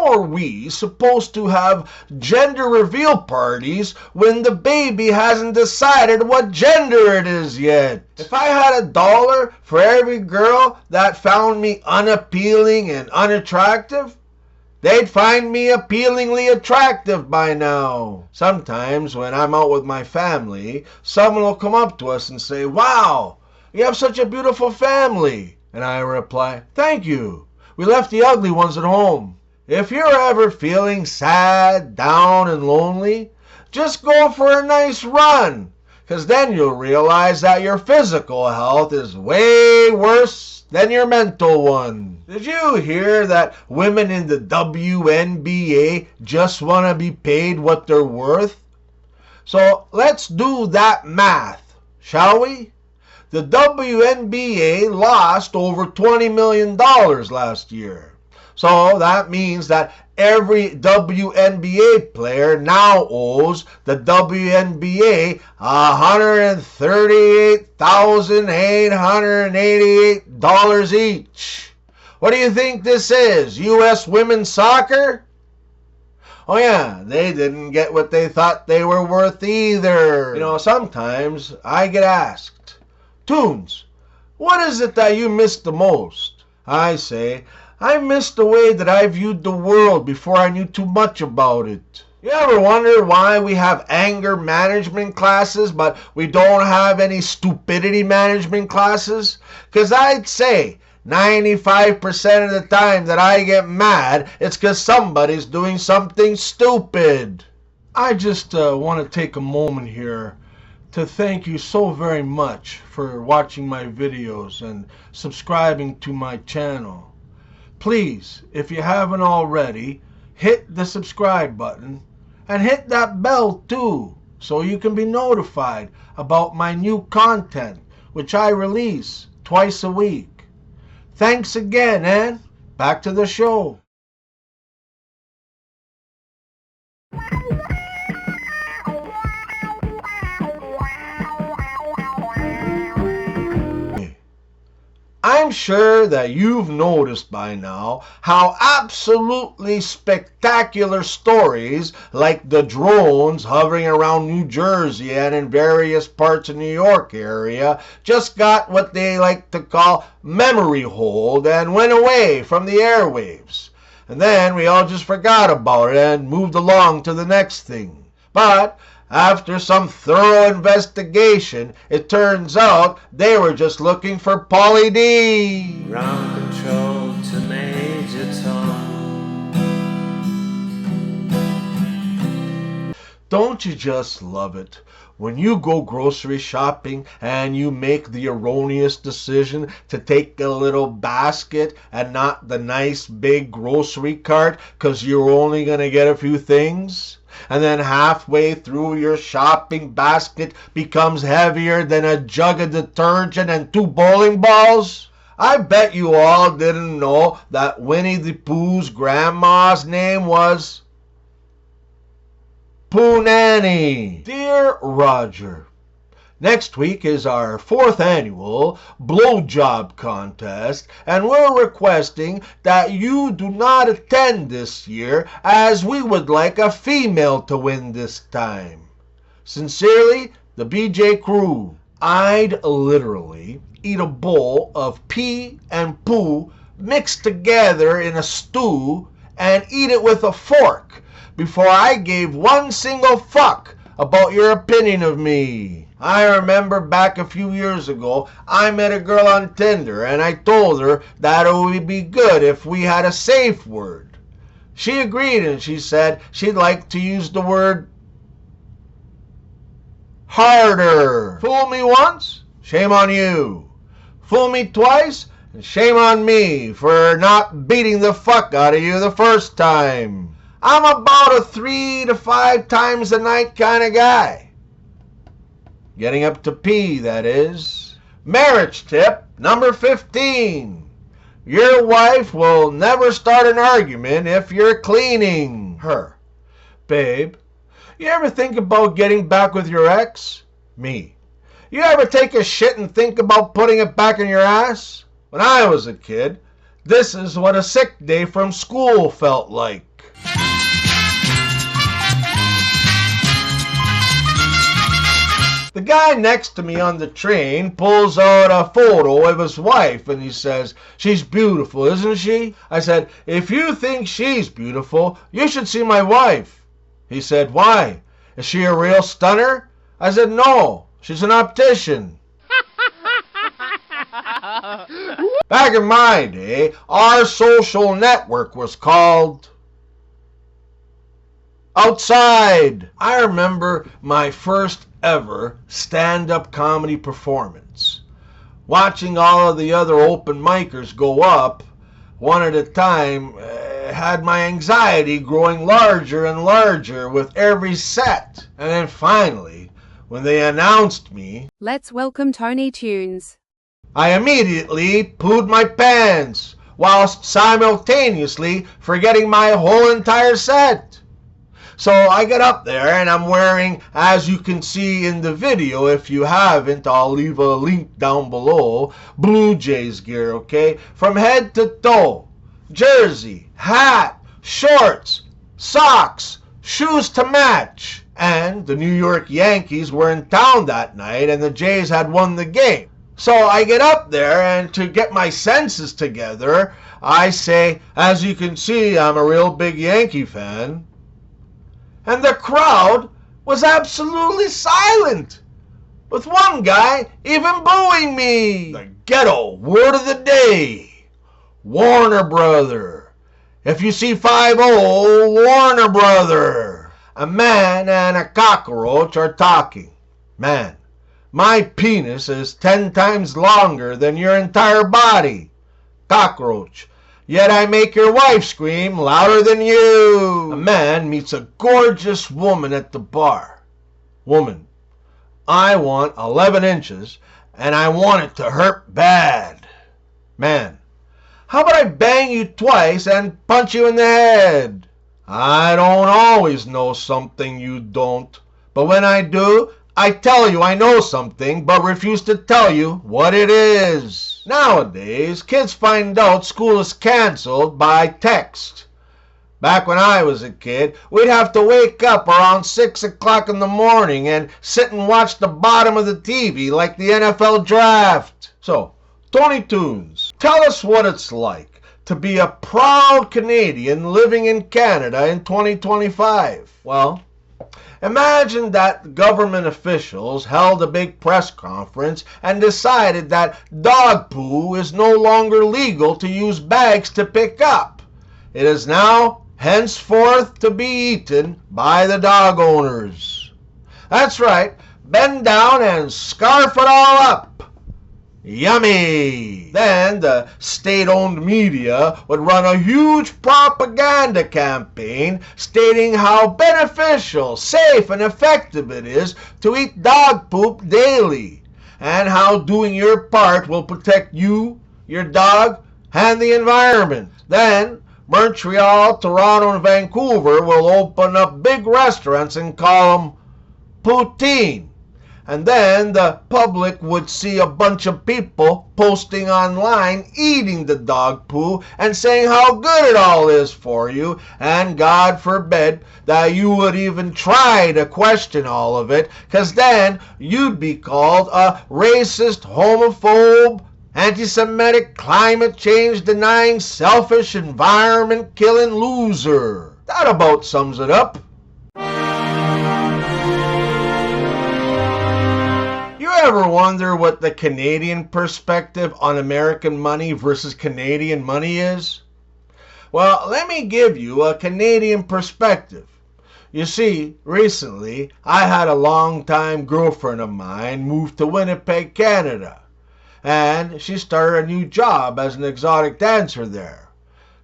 are we supposed to have gender reveal parties when the baby hasn't decided what gender it is yet? If I had $1 for every girl that found me unappealing and unattractive, they'd find me appealingly attractive by now. Sometimes when I'm out with my family, someone will come up to us and say, "Wow, you have such a beautiful family." And I reply, "Thank you. We left the ugly ones at home." If you're ever feeling sad, down, and lonely, just go for a nice run, because then you'll realize that your physical health is way worse than your mental one. Did you hear that women in the WNBA just want to be paid what they're worth? So let's do that math, shall we? The WNBA lost over $20 million last year. So that means that every WNBA player now owes the WNBA $138,888 each. What do you think this is? U.S. women's soccer? Oh yeah, they didn't get what they thought they were worth either. You know, sometimes I get asked, "Toons, what is it that you miss the most?" I say, I miss the way that I viewed the world before I knew too much about it. You ever wonder why we have anger management classes, but we don't have any stupidity management classes? Because I'd say 95% of the time that I get mad, it's because somebody's doing something stupid. I just want to take a moment here to thank you so very much for watching my videos and subscribing to my channel. Please, if you haven't already, hit the subscribe button and hit that bell too, so you can be notified about my new content, which I release twice a week. Thanks again, and back to the show. I'm sure that you've noticed by now how absolutely spectacular stories like the drones hovering around New Jersey and in various parts of New York area just got what they like to call memory hold and went away from the airwaves. And then we all just forgot about it and moved along to the next thing. But after some thorough investigation, it turns out they were just looking for Pauly D. Ground control to Major Tom. Don't you just love it when you go grocery shopping and you make the erroneous decision to take a little basket and not the nice big grocery cart because you're only going to get a few things? And then halfway through your shopping basket becomes heavier than a jug of detergent and 2 bowling balls? I bet you all didn't know that Winnie the Pooh's grandma's name was Pooh Nanny. Dear Roger, next week is our 4th annual blowjob contest, and we're requesting that you do not attend this year as we would like a female to win this time. Sincerely, the BJ Crew. I'd literally eat a bowl of pee and poo mixed together in a stew and eat it with a fork before I gave one single fuck about your opinion of me. I remember back a few years ago, I met a girl on Tinder and I told her that it would be good if we had a safe word. She agreed and she said she'd like to use the word harder. Fool me once? Shame on you. Fool me twice? And shame on me for not beating the fuck out of you the first time. I'm about a 3 to 5 times a night kind of guy. Getting up to pee, that is. Marriage tip number 15. Your wife will never start an argument if you're cleaning her. Babe, you ever think about getting back with your ex? Me. You ever take a shit and think about putting it back in your ass? When I was a kid, this is what a sick day from school felt like. The guy next to me on the train pulls out a photo of his wife and he says, "She's beautiful, isn't she?" I said, "If you think she's beautiful, you should see my wife." He said, "Why? Is she a real stunner?" I said, "No, she's an optician." Back in my day, our social network was called Outside. I remember my first ever stand-up comedy performance. Watching all of the other open micers go up, one at a time, had my anxiety growing larger and larger with every set. And then finally, when they announced me, "Let's welcome Tony Tunes," I immediately pooed my pants, whilst simultaneously forgetting my whole entire set. So I get up there and I'm wearing, as you can see in the video, if you haven't, I'll leave a link down below, Blue Jays gear, okay? From head to toe, jersey, hat, shorts, socks, shoes to match. And the New York Yankees were in town that night and the Jays had won the game. So I get up there and to get my senses together, I say, "As you can see, I'm a real big Yankee fan." And the crowd was absolutely silent, with one guy even booing me. The ghetto word of the day: Warner Brother. If you see 5-0, Warner Brother. A man and a cockroach are talking. "Man, my penis is 10 times longer than your entire body." Cockroach: "Yet I make your wife scream louder than you." A man meets a gorgeous woman at the bar. Woman: "I want 11 inches and I want it to hurt bad." Man: "How about I bang you twice and punch you in the head?" "I don't always know something you don't, but when I do, I tell you I know something, but refuse to tell you what it is." Nowadays, kids find out school is canceled by text. Back when I was a kid, we'd have to wake up around 6 o'clock in the morning and sit and watch the bottom of the TV like the NFL draft. So, Tony Tunes, tell us what it's like to be a proud Canadian living in Canada in 2025. Well, imagine that government officials held a big press conference and decided that dog poo is no longer legal to use bags to pick up. It is now henceforth to be eaten by the dog owners. That's right, bend down and scarf it all up. Yummy! Then the state-owned media would run a huge propaganda campaign stating how beneficial, safe, and effective it is to eat dog poop daily, and how doing your part will protect you, your dog, and the environment. Then Montreal, Toronto, and Vancouver will open up big restaurants and call them poutine. And then the public would see a bunch of people posting online eating the dog poo and saying how good it all is for you, and God forbid that you would even try to question all of it, because then you'd be called a racist, homophobe, anti-Semitic, climate change denying, selfish, environment killing loser. That about sums it up. Ever wonder what the Canadian perspective on American money versus Canadian money is? Well, let me give you a Canadian perspective. You see, recently I had a long-time girlfriend of mine move to Winnipeg, Canada, and she started a new job as an exotic dancer there.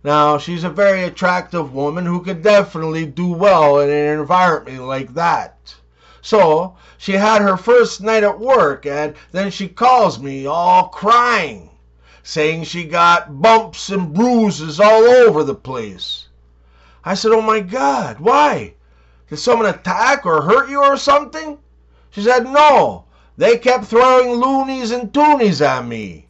Now, she's a very attractive woman who could definitely do well in an environment like that. So, she had her first night at work, and then she calls me all crying, saying she got bumps and bruises all over the place. I said, "Oh my God, why? Did someone attack or hurt you or something?" She said, "No, they kept throwing loonies and toonies at me."